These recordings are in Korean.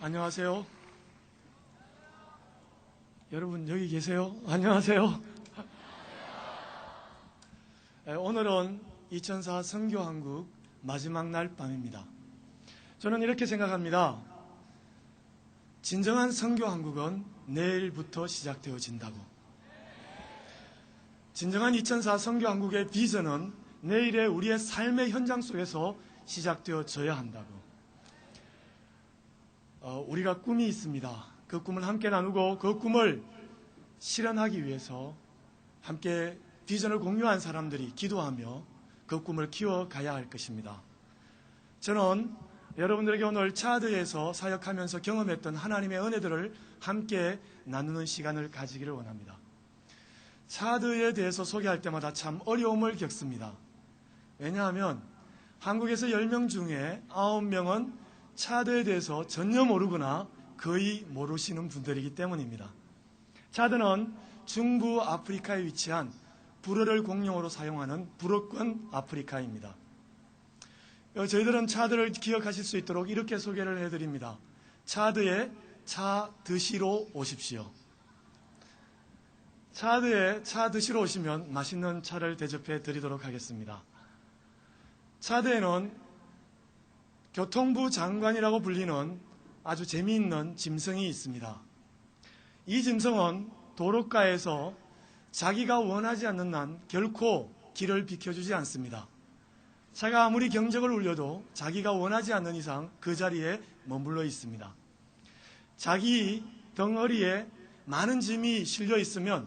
안녕하세요. 여러분 여기 계세요? 안녕하세요. 오늘은 2004 선교한국 마지막 날 밤입니다. 저는 이렇게 생각합니다. 진정한 선교한국은 내일부터 시작되어진다고. 진정한 2004 선교한국의 비전은 내일의 우리의 삶의 현장 속에서 시작되어져야 한다고. 우리가 꿈이 있습니다. 그 꿈을 함께 나누고 그 꿈을 실현하기 위해서 함께 비전을 공유한 사람들이 기도하며 그 꿈을 키워가야 할 것입니다. 저는 여러분들에게 오늘 차드에서 사역하면서 경험했던 하나님의 은혜들을 함께 나누는 시간을 가지기를 원합니다. 차드에 대해서 소개할 때마다 참 어려움을 겪습니다. 왜냐하면 한국에서 10명 중에 9명은 차드에 대해서 전혀 모르거나 거의 모르시는 분들이기 때문입니다. 차드는 중부 아프리카에 위치한 불어를 공용어로 사용하는 불어권 아프리카입니다. 저희들은 차드를 기억하실 수 있도록 이렇게 소개를 해드립니다. 차드에 차 드시러 오십시오. 차드에 차 드시러 오시면 맛있는 차를 대접해 드리도록 하겠습니다. 차드에는 교통부 장관이라고 불리는 아주 재미있는 짐승이 있습니다. 이 짐승은 도로가에서 자기가 원하지 않는 한 결코 길을 비켜주지 않습니다. 차가 아무리 경적을 울려도 자기가 원하지 않는 이상 그 자리에 머물러 있습니다. 자기 덩어리에 많은 짐이 실려 있으면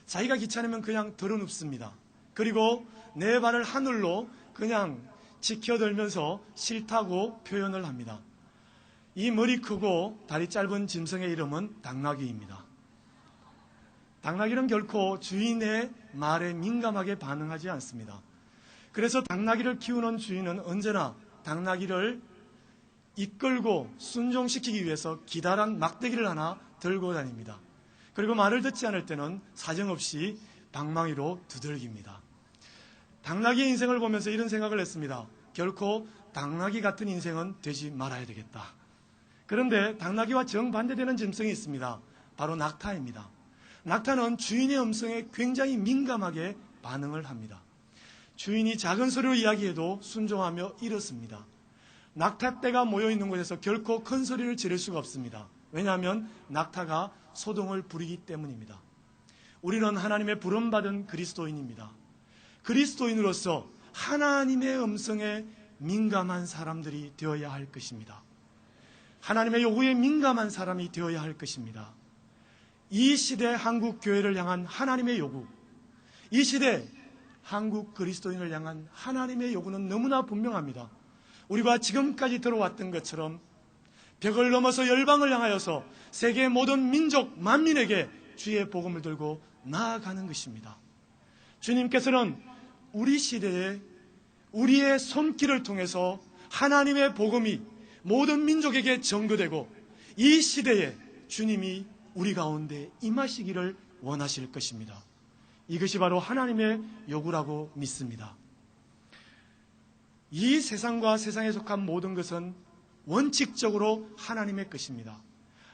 자기가 귀찮으면 그냥 덜어눕습니다. 그리고 네 발을 하늘로 그냥 지켜들면서 싫다고 표현을 합니다. 이 머리 크고 다리 짧은 짐승의 이름은 당나귀입니다. 당나귀는 결코 주인의 말에 민감하게 반응하지 않습니다. 그래서 당나귀를 키우는 주인은 언제나 당나귀를 이끌고 순종시키기 위해서 기다란 막대기를 하나 들고 다닙니다. 그리고 말을 듣지 않을 때는 사정없이 방망이로 두들깁니다. 당나귀의 인생을 보면서 이런 생각을 했습니다. 결코 당나귀 같은 인생은 되지 말아야 되겠다. 그런데 당나귀와 정반대되는 짐승이 있습니다. 바로 낙타입니다. 낙타는 주인의 음성에 굉장히 민감하게 반응을 합니다. 주인이 작은 소리로 이야기해도 순종하며 이렇습니다. 낙타떼가 모여있는 곳에서 결코 큰 소리를 지를 수가 없습니다. 왜냐하면 낙타가 소동을 부리기 때문입니다. 우리는 하나님의 부름받은 그리스도인입니다. 그리스도인으로서 하나님의 음성에 민감한 사람들이 되어야 할 것입니다. 하나님의 요구에 민감한 사람이 되어야 할 것입니다. 이 시대 한국 교회를 향한 하나님의 요구, 이 시대 한국 그리스도인을 향한 하나님의 요구는 너무나 분명합니다. 우리가 지금까지 들어왔던 것처럼 벽을 넘어서 열방을 향하여서 세계의 모든 민족, 만민에게 주의 복음을 들고 나아가는 것입니다. 주님께서는 우리 시대에 우리의 손길을 통해서 하나님의 복음이 모든 민족에게 전거되고 이 시대에 주님이 우리 가운데 임하시기를 원하실 것입니다. 이것이 바로 하나님의 요구라고 믿습니다. 이 세상과 세상에 속한 모든 것은 원칙적으로 하나님의 것입니다.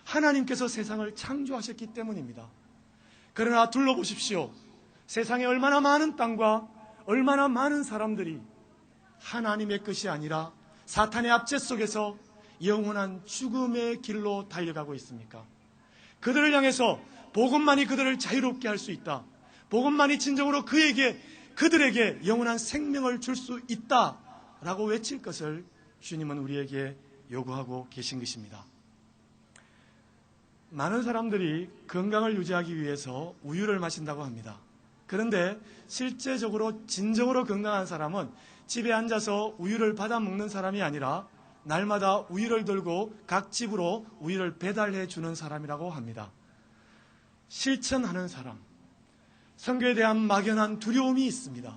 하나님께서 세상을 창조하셨기 때문입니다. 그러나 둘러보십시오. 세상에 얼마나 많은 땅과 얼마나 많은 사람들이 하나님의 것이 아니라 사탄의 압제 속에서 영원한 죽음의 길로 달려가고 있습니까? 그들을 향해서 복음만이 그들을 자유롭게 할 수 있다. 복음만이 진정으로 그들에게 영원한 생명을 줄 수 있다라고 외칠 것을 주님은 우리에게 요구하고 계신 것입니다. 많은 사람들이 건강을 유지하기 위해서 우유를 마신다고 합니다. 그런데 실제적으로 진정으로 건강한 사람은 집에 앉아서 우유를 받아 먹는 사람이 아니라 날마다 우유를 들고 각 집으로 우유를 배달해 주는 사람이라고 합니다. 실천하는 사람, 선교에 대한 막연한 두려움이 있습니다.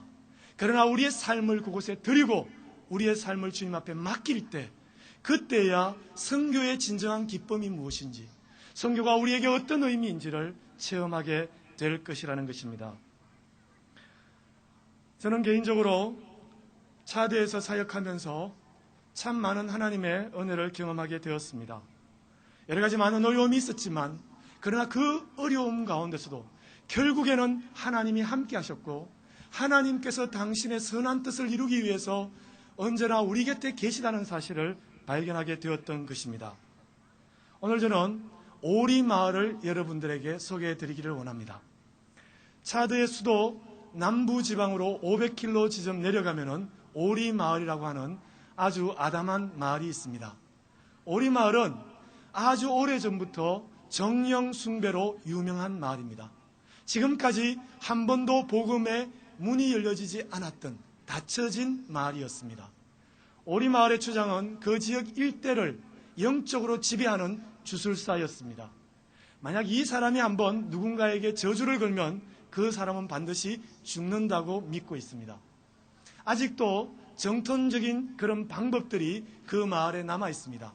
그러나 우리의 삶을 그곳에 드리고 우리의 삶을 주님 앞에 맡길 때 그때야 선교의 진정한 기쁨이 무엇인지, 선교가 우리에게 어떤 의미인지를 체험하게 될 것이라는 것입니다. 저는 개인적으로 차드에서 사역하면서 참 많은 하나님의 은혜를 경험하게 되었습니다. 여러 가지 많은 어려움이 있었지만 그러나 그 어려움 가운데서도 결국에는 하나님이 함께 하셨고 하나님께서 당신의 선한 뜻을 이루기 위해서 언제나 우리 곁에 계시다는 사실을 발견하게 되었던 것입니다. 오늘 저는 오리 마을을 여러분들에게 소개해 드리기를 원합니다. 차드의 수도 남부지방으로 500km 지점 내려가면은 오리 마을이라고 하는 아주 아담한 마을이 있습니다. 오리 마을은 아주 오래전부터 정령 숭배로 유명한 마을입니다. 지금까지 한 번도 복음의 문이 열려지지 않았던 닫혀진 마을이었습니다. 오리 마을의 주장은 그 지역 일대를 영적으로 지배하는 주술사였습니다. 만약 이 사람이 한번 누군가에게 저주를 걸면 그 사람은 반드시 죽는다고 믿고 있습니다. 아직도 정통적인 그런 방법들이 그 마을에 남아 있습니다.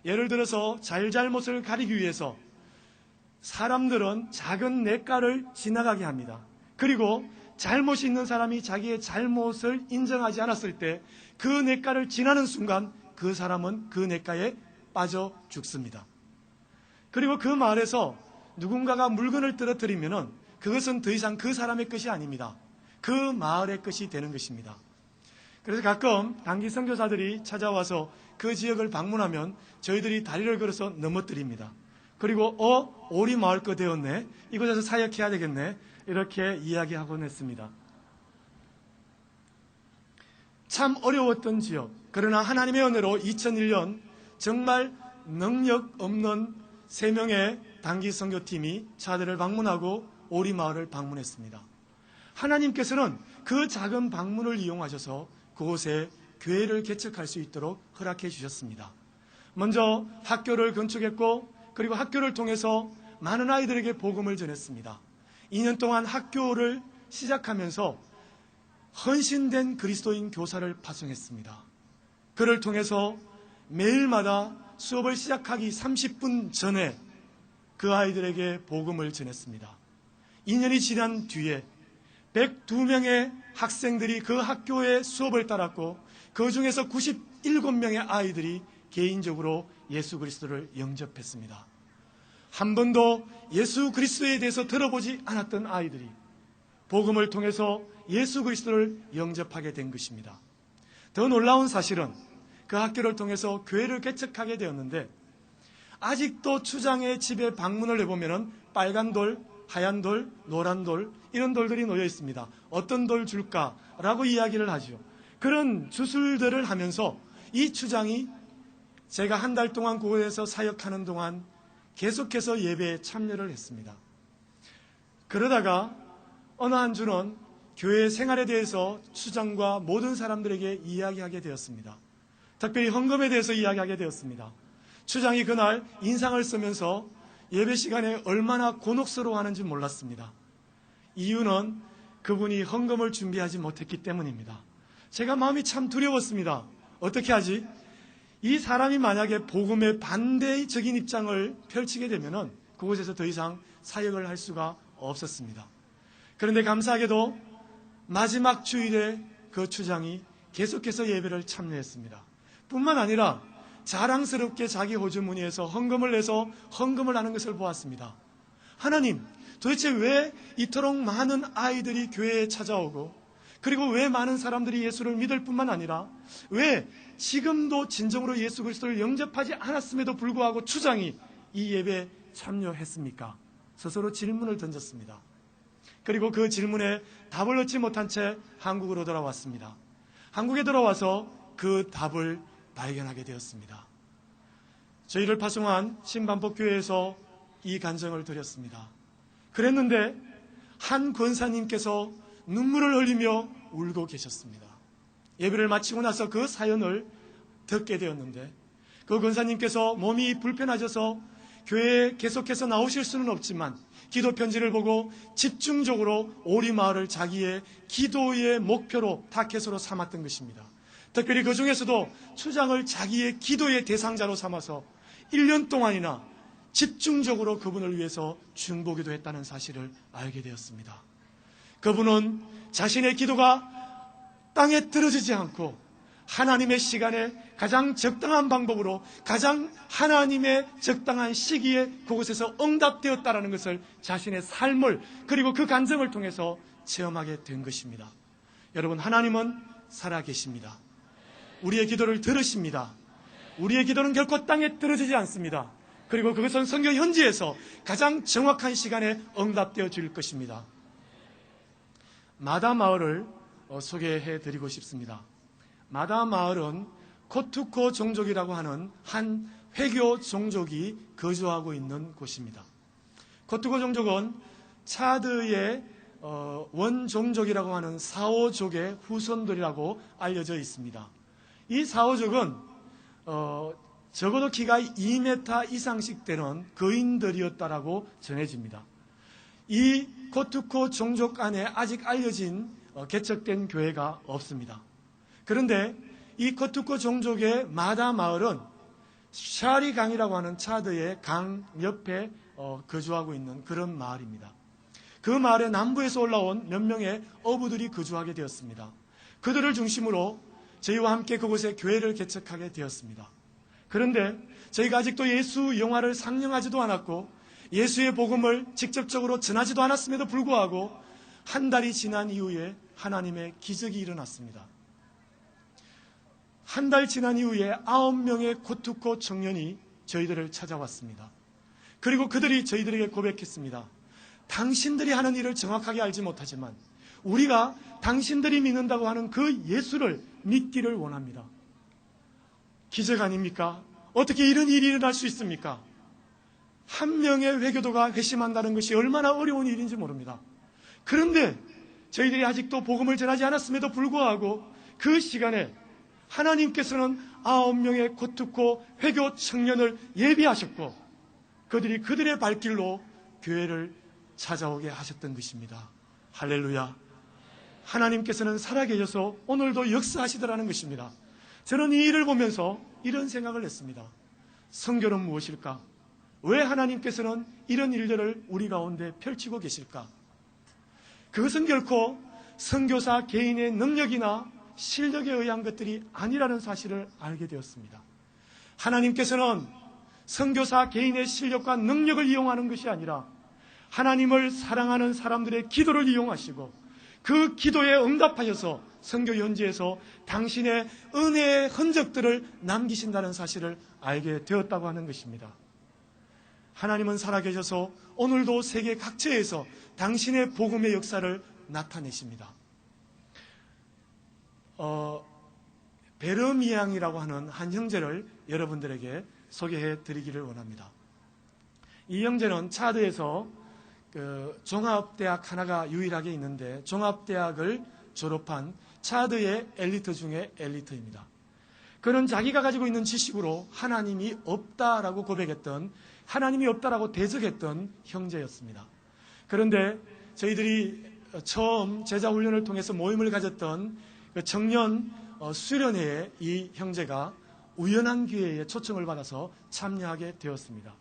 예를 들어서 잘잘못을 가리기 위해서 사람들은 작은 냇가를 지나가게 합니다. 그리고 잘못이 있는 사람이 자기의 잘못을 인정하지 않았을 때 그 냇가를 지나는 순간 그 사람은 그 냇가에 빠져 죽습니다. 그리고 그 마을에서 누군가가 물건을 떨어뜨리면은 그것은 더 이상 그 사람의 것이 아닙니다. 그 마을의 것이 되는 것입니다. 그래서 가끔 단기 선교사들이 찾아와서 그 지역을 방문하면 저희들이 다리를 걸어서 넘어뜨립니다. 그리고 오리 마을 거 되었네, 이곳에서 사역해야 되겠네, 이렇게 이야기하곤 했습니다. 참 어려웠던 지역, 그러나 하나님의 은혜로 2001년 정말 능력 없는 3명의 단기 선교팀이 차들을 방문하고 오리 마을을 방문했습니다. 하나님께서는 그 작은 방문을 이용하셔서 그곳에 교회를 개척할 수 있도록 허락해 주셨습니다. 먼저 학교를 건축했고 그리고 학교를 통해서 많은 아이들에게 복음을 전했습니다. 2년 동안 학교를 시작하면서 헌신된 그리스도인 교사를 파송했습니다. 그를 통해서 매일마다 수업을 시작하기 30분 전에 그 아이들에게 복음을 전했습니다. 2년이 지난 뒤에 102명의 학생들이 그 학교의 수업을 따랐고 그 중에서 97명의 아이들이 개인적으로 예수 그리스도를 영접했습니다. 한 번도 예수 그리스도에 대해서 들어보지 않았던 아이들이 복음을 통해서 예수 그리스도를 영접하게 된 것입니다. 더 놀라운 사실은 그 학교를 통해서 교회를 개척하게 되었는데 아직도 추장의 집에 방문을 해보면 빨간 돌, 하얀 돌, 노란 돌 이런 돌들이 놓여 있습니다. 어떤 돌 줄까라고 이야기를 하죠. 그런 주술들을 하면서 이 추장이 제가 한 달 동안 그곳에서 사역하는 동안 계속해서 예배에 참여를 했습니다. 그러다가 어느 한 주는 교회 생활에 대해서 추장과 모든 사람들에게 이야기하게 되었습니다. 특별히 헌금에 대해서 이야기하게 되었습니다. 추장이 그날 인상을 쓰면서 예배 시간에 얼마나 곤혹스러워하는지 몰랐습니다. 이유는 그분이 헌금을 준비하지 못했기 때문입니다. 제가 마음이 참 두려웠습니다. 어떻게 하지? 이 사람이 만약에 복음의 반대적인 입장을 펼치게 되면 그곳에서 더 이상 사역을 할 수가 없었습니다. 그런데 감사하게도 마지막 주일에 그 추장이 계속해서 예배를 참여했습니다. 뿐만 아니라 자랑스럽게 자기 호주머니에서 헌금을 내서 헌금을 하는 것을 보았습니다. 하나님, 도대체 왜 이토록 많은 아이들이 교회에 찾아오고 그리고 왜 많은 사람들이 예수를 믿을 뿐만 아니라 왜 지금도 진정으로 예수 그리스도를 영접하지 않았음에도 불구하고 추장이 이 예배에 참여했습니까? 스스로 질문을 던졌습니다. 그리고 그 질문에 답을 얻지 못한 채 한국으로 돌아왔습니다. 한국에 돌아와서 그 답을 발견하게 되었습니다. 저희를 파송한 신반복교회에서 이 간증을 드렸습니다. 그랬는데 한 권사님께서 눈물을 흘리며 울고 계셨습니다. 예배를 마치고 나서 그 사연을 듣게 되었는데 그 권사님께서 몸이 불편하셔서 교회에 계속해서 나오실 수는 없지만 기도 편지를 보고 집중적으로 오리마을을 자기의 기도의 목표로 타켓으로 삼았던 것입니다. 특별히 그 중에서도 추장을 자기의 기도의 대상자로 삼아서 1년 동안이나 집중적으로 그분을 위해서 중보기도 했다는 사실을 알게 되었습니다. 그분은 자신의 기도가 땅에 떨어지지 않고 하나님의 시간에 가장 적당한 방법으로 가장 하나님의 적당한 시기에 그곳에서 응답되었다라는 것을 자신의 삶을 그리고 그 간증을 통해서 체험하게 된 것입니다. 여러분, 하나님은 살아계십니다. 우리의 기도를 들으십니다. 우리의 기도는 결코 땅에 떨어지지 않습니다. 그리고 그것은 성경 현지에서 가장 정확한 시간에 응답되어 질 것입니다. 마다 마을을 소개해 드리고 싶습니다. 마다 마을은 코투코 종족이라고 하는 한 회교 종족이 거주하고 있는 곳입니다. 코투코 종족은 차드의 원종족이라고 하는 사오족의 후손들이라고 알려져 있습니다. 이 사오족은 적어도 키가 2m 이상씩 되는 거인들이었다라고 전해집니다. 이 코투코 종족 안에 아직 알려진 개척된 교회가 없습니다. 그런데 이 코투코 종족의 마다 마을은 샤리 강이라고 하는 차드의 강 옆에 거주하고 있는 그런 마을입니다. 그 마을의 남부에서 올라온 몇 명의 어부들이 거주하게 되었습니다. 그들을 중심으로 저희와 함께 그곳에 교회를 개척하게 되었습니다. 그런데 저희가 아직도 예수 영화를 상영하지도 않았고 예수의 복음을 직접적으로 전하지도 않았음에도 불구하고 한 달이 지난 이후에 하나님의 기적이 일어났습니다. 한 달 지난 이후에 9명의 코투코 청년이 저희들을 찾아왔습니다. 그리고 그들이 저희들에게 고백했습니다. 당신들이 하는 일을 정확하게 알지 못하지만 우리가 당신들이 믿는다고 하는 그 예수를 믿기를 원합니다. 기적 아닙니까? 어떻게 이런 일이 일어날 수 있습니까? 한 명의 회교도가 회심한다는 것이 얼마나 어려운 일인지 모릅니다. 그런데 저희들이 아직도 복음을 전하지 않았음에도 불구하고 그 시간에 하나님께서는 9명의 코투코 회교 청년을 예비하셨고 그들이 그들의 발길로 교회를 찾아오게 하셨던 것입니다. 할렐루야. 하나님께서는 살아계셔서 오늘도 역사하시더라는 것입니다. 저는 이 일을 보면서 이런 생각을 했습니다. 선교는 무엇일까? 왜 하나님께서는 이런 일들을 우리 가운데 펼치고 계실까? 그것은 결코 선교사 개인의 능력이나 실력에 의한 것들이 아니라는 사실을 알게 되었습니다. 하나님께서는 선교사 개인의 실력과 능력을 이용하는 것이 아니라 하나님을 사랑하는 사람들의 기도를 이용하시고 그 기도에 응답하셔서 선교 현지에서 당신의 은혜의 흔적들을 남기신다는 사실을 알게 되었다고 하는 것입니다. 하나님은 살아계셔서 오늘도 세계 각처에서 당신의 복음의 역사를 나타내십니다. 베르미앙이라고 하는 한 형제를 여러분들에게 소개해 드리기를 원합니다. 이 형제는 차드에서 종합대학 하나가 유일하게 있는데 종합대학을 졸업한 차드의 엘리트 중에 엘리트입니다. 그는 자기가 가지고 있는 지식으로 하나님이 없다라고 고백했던, 하나님이 없다라고 대적했던 형제였습니다. 그런데 저희들이 처음 제자훈련을 통해서 모임을 가졌던 청년 수련회에 이 형제가 우연한 기회에 초청을 받아서 참여하게 되었습니다.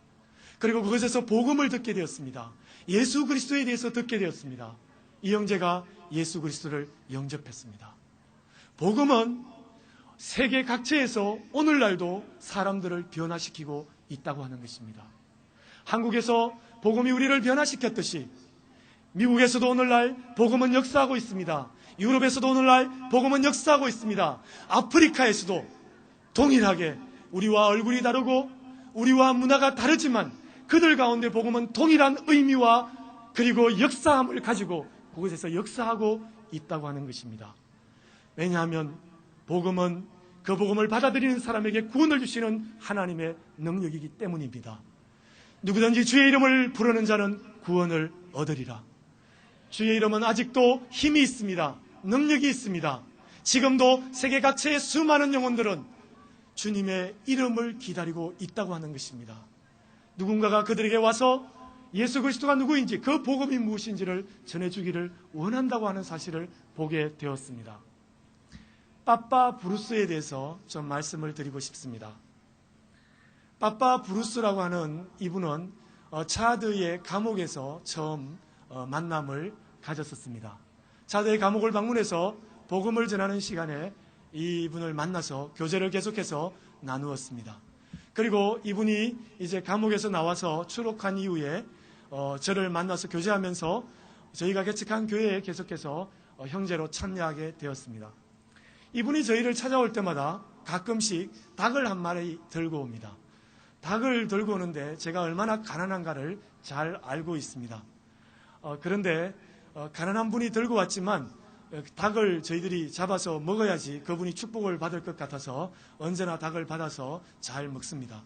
그리고 그것에서 복음을 듣게 되었습니다. 예수 그리스도에 대해서 듣게 되었습니다. 이 형제가 예수 그리스도를 영접했습니다. 복음은 세계 각처에서 오늘날도 사람들을 변화시키고 있다고 하는 것입니다. 한국에서 복음이 우리를 변화시켰듯이 미국에서도 오늘날 복음은 역사하고 있습니다. 유럽에서도 오늘날 복음은 역사하고 있습니다. 아프리카에서도 동일하게 우리와 얼굴이 다르고 우리와 문화가 다르지만 그들 가운데 복음은 동일한 의미와 그리고 역사함을 가지고 그곳에서 역사하고 있다고 하는 것입니다. 왜냐하면 복음은 그 복음을 받아들이는 사람에게 구원을 주시는 하나님의 능력이기 때문입니다. 누구든지 주의 이름을 부르는 자는 구원을 얻으리라. 주의 이름은 아직도 힘이 있습니다. 능력이 있습니다. 지금도 세계 각처의 수많은 영혼들은 주님의 이름을 기다리고 있다고 하는 것입니다. 누군가가 그들에게 와서 예수 그리스도가 누구인지 그 복음이 무엇인지를 전해주기를 원한다고 하는 사실을 보게 되었습니다. 빠빠 브루스에 대해서 좀 말씀을 드리고 싶습니다. 빠빠 브루스라고 하는 이분은 차드의 감옥에서 처음 만남을 가졌었습니다. 차드의 감옥을 방문해서 복음을 전하는 시간에 이분을 만나서 교제를 계속해서 나누었습니다. 그리고 이분이 이제 감옥에서 나와서 출옥한 이후에 저를 만나서 교제하면서 저희가 개척한 교회에 계속해서 형제로 참여하게 되었습니다. 이분이 저희를 찾아올 때마다 가끔씩 닭을 한 마리 들고 옵니다. 닭을 들고 오는데 제가 얼마나 가난한가를 잘 알고 있습니다. 그런데 가난한 분이 들고 왔지만 닭을 저희들이 잡아서 먹어야지 그분이 축복을 받을 것 같아서 언제나 닭을 받아서 잘 먹습니다.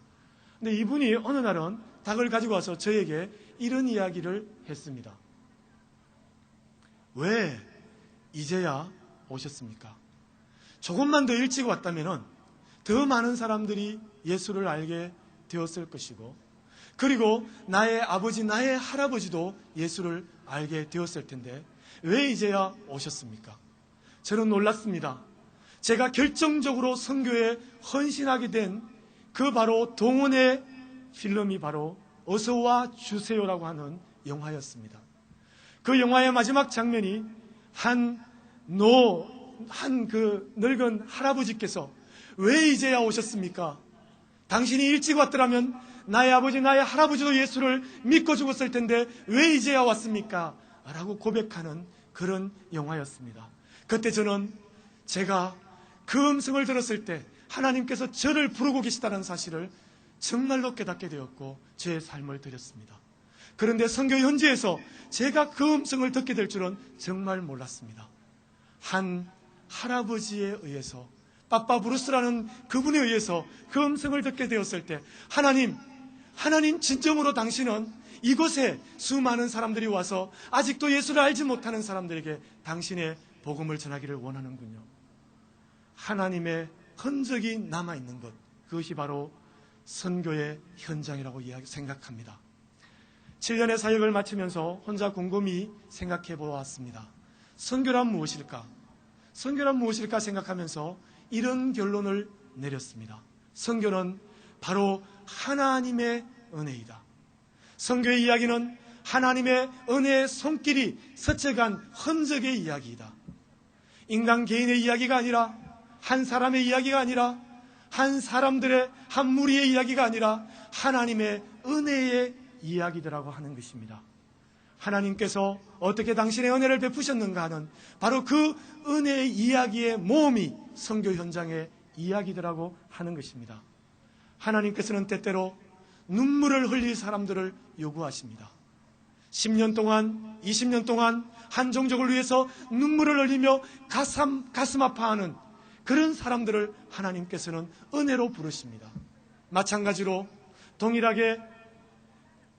근데 이분이 어느 날은 닭을 가지고 와서 저에게 이런 이야기를 했습니다. 왜 이제야 오셨습니까? 조금만 더 일찍 왔다면 더 많은 사람들이 예수를 알게 되었을 것이고, 그리고 나의 아버지, 나의 할아버지도 예수를 알게 되었을 텐데 왜 이제야 오셨습니까? 저는 놀랐습니다. 제가 결정적으로 선교에 헌신하게 된 그 바로 동원의 필름이 바로 어서와 주세요라고 하는 영화였습니다. 그 영화의 마지막 장면이 한 그 늙은 할아버지께서 왜 이제야 오셨습니까? 당신이 일찍 왔더라면 나의 아버지, 나의 할아버지도 예수를 믿고 죽었을 텐데 왜 이제야 왔습니까? 라고 고백하는 그런 영화였습니다. 그때 저는 제가 그 음성을 들었을 때 하나님께서 저를 부르고 계시다는 사실을 정말로 깨닫게 되었고 제 삶을 드렸습니다. 그런데 선교 현지에서 제가 그 음성을 듣게 될 줄은 정말 몰랐습니다. 한 할아버지에 의해서, 빠빠부루스라는 그분에 의해서 그 음성을 듣게 되었을 때 하나님 진정으로 당신은 이곳에 수많은 사람들이 와서 아직도 예수를 알지 못하는 사람들에게 당신의 복음을 전하기를 원하는군요. 하나님의 흔적이 남아있는 것, 그것이 바로 선교의 현장이라고 생각합니다. 7년의 사역을 마치면서 혼자 곰곰이 생각해 보았습니다. 선교란 무엇일까? 선교란 무엇일까 생각하면서 이런 결론을 내렸습니다. 선교는 바로 하나님의 은혜이다. 선교의 이야기는 하나님의 은혜의 손길이 스쳐간 흔적의 이야기이다. 인간 개인의 이야기가 아니라, 한 사람의 이야기가 아니라, 한 사람들의, 한 무리의 이야기가 아니라 하나님의 은혜의 이야기들라고 하는 것입니다. 하나님께서 어떻게 당신의 은혜를 베푸셨는가 하는 바로 그 은혜의 이야기의 모험이 선교 현장의 이야기들라고 하는 것입니다. 하나님께서는 때때로 눈물을 흘릴 사람들을 요구하십니다. 10년 동안, 20년 동안 한 종족을 위해서 눈물을 흘리며 가슴 아파하는 그런 사람들을 하나님께서는 은혜로 부르십니다. 마찬가지로 동일하게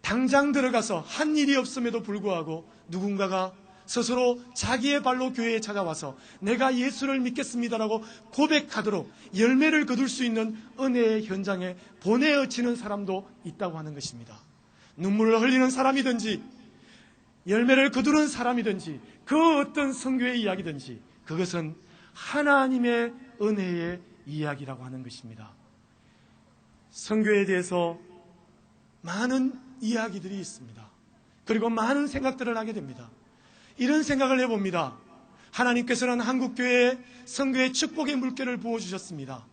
당장 들어가서 한 일이 없음에도 불구하고 누군가가 스스로 자기의 발로 교회에 찾아와서 내가 예수를 믿겠습니다라고 고백하도록 열매를 거둘 수 있는 은혜의 현장에 보내어지는 사람도 있다고 하는 것입니다. 눈물을 흘리는 사람이든지 열매를 거두는 사람이든지 그 어떤 선교의 이야기든지 그것은 하나님의 은혜의 이야기라고 하는 것입니다. 선교에 대해서 많은 이야기들이 있습니다. 그리고 많은 생각들을 하게 됩니다. 이런 생각을 해봅니다. 하나님께서는 한국교회에 선교의 축복의 물결을 부어주셨습니다.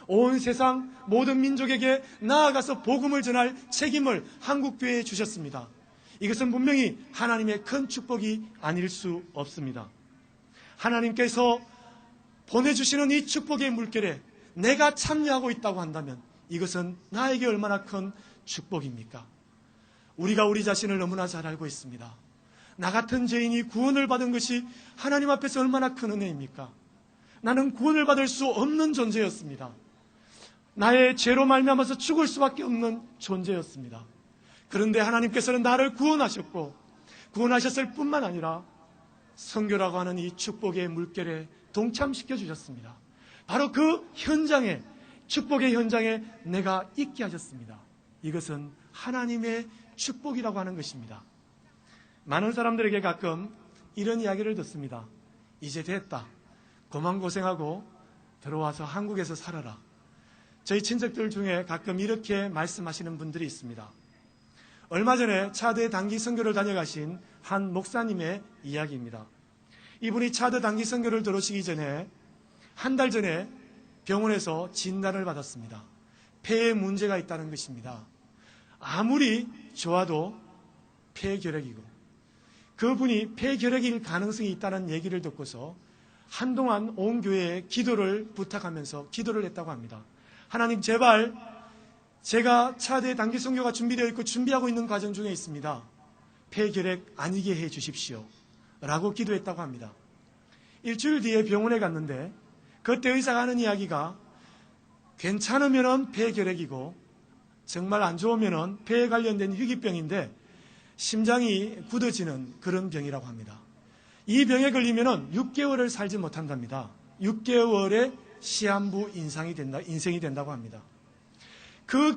온 세상 모든 민족에게 나아가서 복음을 전할 책임을 한국교회에 주셨습니다. 이것은 분명히 하나님의 큰 축복이 아닐 수 없습니다. 하나님께서 보내주시는 이 축복의 물결에 내가 참여하고 있다고 한다면 이것은 나에게 얼마나 큰 축복입니까? 우리가 우리 자신을 너무나 잘 알고 있습니다. 나 같은 죄인이 구원을 받은 것이 하나님 앞에서 얼마나 큰 은혜입니까? 나는 구원을 받을 수 없는 존재였습니다. 나의 죄로 말미암아서 죽을 수밖에 없는 존재였습니다. 그런데 하나님께서는 나를 구원하셨고 구원하셨을 뿐만 아니라 선교라고 하는 이 축복의 물결에 동참시켜 주셨습니다. 바로 그 현장에, 축복의 현장에 내가 있게 하셨습니다. 이것은 하나님의 축복이라고 하는 것입니다. 많은 사람들에게 가끔 이런 이야기를 듣습니다. 이제 됐다. 그만 고생하고 들어와서 한국에서 살아라. 저희 친척들 중에 가끔 이렇게 말씀하시는 분들이 있습니다. 얼마 전에 차드 단기 선교를 다녀가신 한 목사님의 이야기입니다. 이분이 차드 단기 선교를 들어오시기 전에 한 달 전에 병원에서 진단을 받았습니다. 폐에 문제가 있다는 것입니다. 아무리 좋아도 폐결핵이고 그분이 폐결핵일 가능성이 있다는 얘기를 듣고서 한동안 온 교회에 기도를 부탁하면서 기도를 했다고 합니다. 하나님 제발 제가 차대 단기 선교가 준비되어 있고 준비하고 있는 과정 중에 있습니다. 폐결핵 아니게 해 주십시오 라고 기도했다고 합니다. 일주일 뒤에 병원에 갔는데 그때 의사가 하는 이야기가 괜찮으면 폐결핵이고 정말 안 좋으면 폐에 관련된 희귀병인데 심장이 굳어지는 그런 병이라고 합니다. 이 병에 걸리면 6개월을 살지 못한답니다. 6개월의 시한부 인생이 된다고 합니다. 그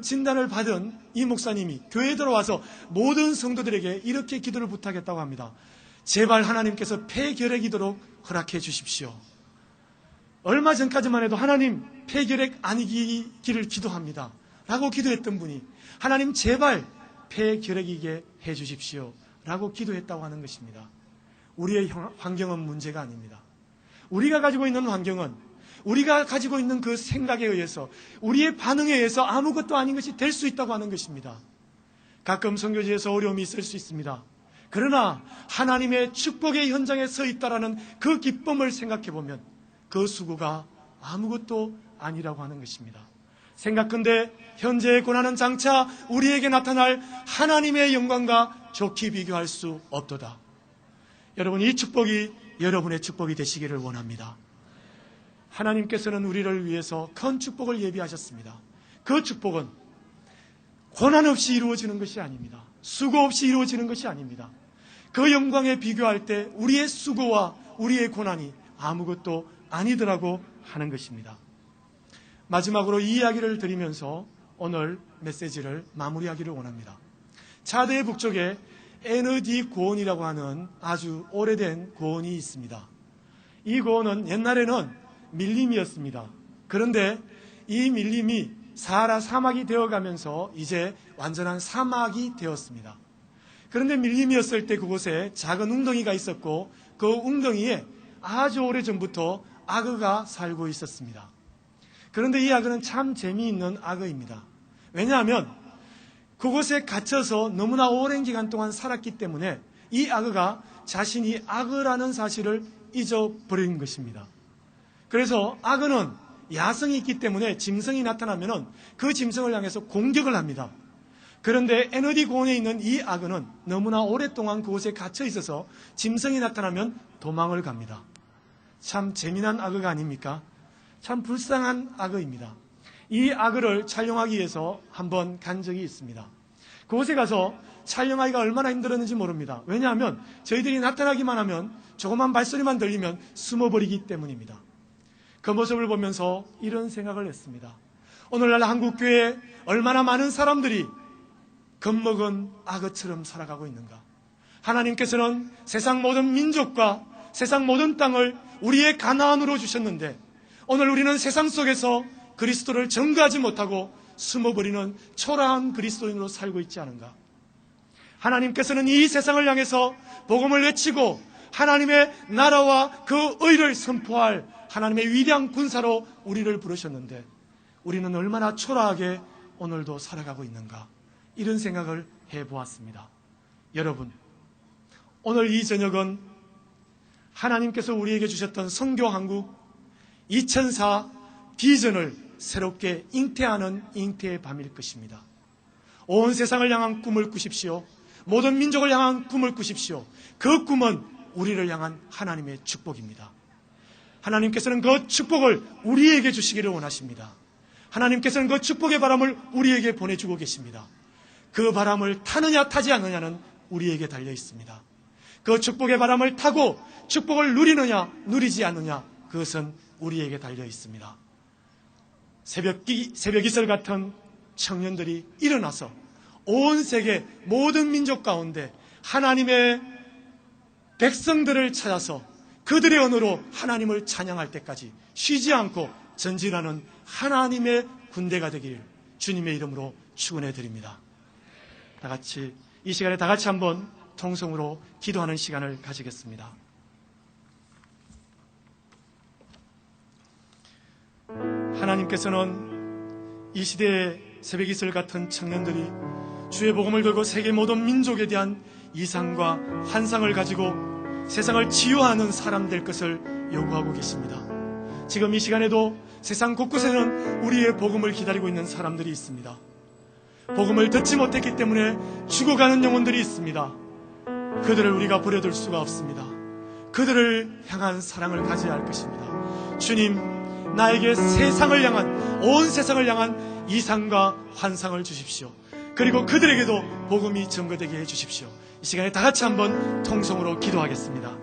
진단을 받은 이 목사님이 교회에 들어와서 모든 성도들에게 이렇게 기도를 부탁했다고 합니다. 제발 하나님께서 폐결핵이도록 허락해 주십시오. 얼마 전까지만 해도 하나님 폐결핵 아니기를 기도합니다 라고 기도했던 분이 하나님 제발 폐결핵이게 해 주십시오 라고 기도했다고 하는 것입니다. 우리의 환경은 문제가 아닙니다. 우리가 가지고 있는 환경은 우리가 가지고 있는 그 생각에 의해서 우리의 반응에 의해서 아무것도 아닌 것이 될 수 있다고 하는 것입니다. 가끔 선교지에서 어려움이 있을 수 있습니다. 그러나 하나님의 축복의 현장에 서 있다라는 그 기쁨을 생각해 보면 그 수고가 아무것도 아니라고 하는 것입니다. 생각컨대 현재의 고난은 장차 우리에게 나타날 하나님의 영광과 좋게 비교할 수 없도다. 여러분, 이 축복이 여러분의 축복이 되시기를 원합니다. 하나님께서는 우리를 위해서 큰 축복을 예비하셨습니다. 그 축복은 고난 없이 이루어지는 것이 아닙니다. 수고 없이 이루어지는 것이 아닙니다. 그 영광에 비교할 때 우리의 수고와 우리의 고난이 아무것도 아니더라고 하는 것입니다. 마지막으로 이 이야기를 드리면서 오늘 메시지를 마무리하기를 원합니다. 차대 북쪽에 에너디 고원이라고 하는 아주 오래된 고원이 있습니다. 이 고원은 옛날에는 밀림이었습니다. 그런데 이 밀림이 사하라 사막이 되어가면서 이제 완전한 사막이 되었습니다. 그런데 밀림이었을 때 그곳에 작은 웅덩이가 있었고 그 웅덩이에 아주 오래전부터 악어가 살고 있었습니다. 그런데 이 악어는 참 재미있는 악어입니다. 왜냐하면 그곳에 갇혀서 너무나 오랜 기간 동안 살았기 때문에 이 악어가 자신이 악어라는 사실을 잊어버린 것입니다. 그래서 악어는 야성이 있기 때문에 짐승이 나타나면 그 짐승을 향해서 공격을 합니다. 그런데 에너디 고원에 있는 이 악어는 너무나 오랫동안 그곳에 갇혀 있어서 짐승이 나타나면 도망을 갑니다. 참 재미난 악어가 아닙니까? 참 불쌍한 악어입니다. 이 악어를 촬영하기 위해서 한번 간 적이 있습니다. 그곳에 가서 촬영하기가 얼마나 힘들었는지 모릅니다. 왜냐하면 저희들이 나타나기만 하면 조그만 발소리만 들리면 숨어버리기 때문입니다. 그 모습을 보면서 이런 생각을 했습니다. 오늘날 한국교회에 얼마나 많은 사람들이 겁먹은 악어처럼 살아가고 있는가. 하나님께서는 세상 모든 민족과 세상 모든 땅을 우리의 가나안으로 주셨는데 오늘 우리는 세상 속에서 그리스도를 전가하지 못하고 숨어버리는 초라한 그리스도인으로 살고 있지 않은가. 하나님께서는 이 세상을 향해서 복음을 외치고 하나님의 나라와 그 의를 선포할 하나님의 위대한 군사로 우리를 부르셨는데 우리는 얼마나 초라하게 오늘도 살아가고 있는가. 이런 생각을 해보았습니다. 여러분, 오늘 이 저녁은 하나님께서 우리에게 주셨던 선교한국 2004 비전을 새롭게 잉태하는 잉태의 밤일 것입니다. 온 세상을 향한 꿈을 꾸십시오. 모든 민족을 향한 꿈을 꾸십시오. 그 꿈은 우리를 향한 하나님의 축복입니다. 하나님께서는 그 축복을 우리에게 주시기를 원하십니다. 하나님께서는 그 축복의 바람을 우리에게 보내주고 계십니다. 그 바람을 타느냐 타지 않느냐는 우리에게 달려 있습니다. 그 축복의 바람을 타고 축복을 누리느냐 누리지 않느냐 그것은 우리에게 달려 있습니다. 새벽 이슬 같은 청년들이 일어나서 온 세계 모든 민족 가운데 하나님의 백성들을 찾아서 그들의 언어로 하나님을 찬양할 때까지 쉬지 않고 전진하는 하나님의 군대가 되길 주님의 이름으로 축원해 드립니다. 이 시간에 다 같이 한번 통성으로 기도하는 시간을 가지겠습니다. 하나님께서는 이 시대의 새벽 이슬 같은 청년들이 주의 복음을 들고 세계 모든 민족에 대한 이상과 환상을 가지고 세상을 치유하는 사람 될 것을 요구하고 계십니다. 지금 이 시간에도 세상 곳곳에는 우리의 복음을 기다리고 있는 사람들이 있습니다. 복음을 듣지 못했기 때문에 죽어가는 영혼들이 있습니다. 그들을 우리가 버려둘 수가 없습니다. 그들을 향한 사랑을 가져야 할 것입니다. 주님, 나에게 세상을 향한, 온 세상을 향한 이상과 환상을 주십시오. 그리고 그들에게도 복음이 증거되게 해주십시오. 이 시간에 다 같이 한번 통성으로 기도하겠습니다.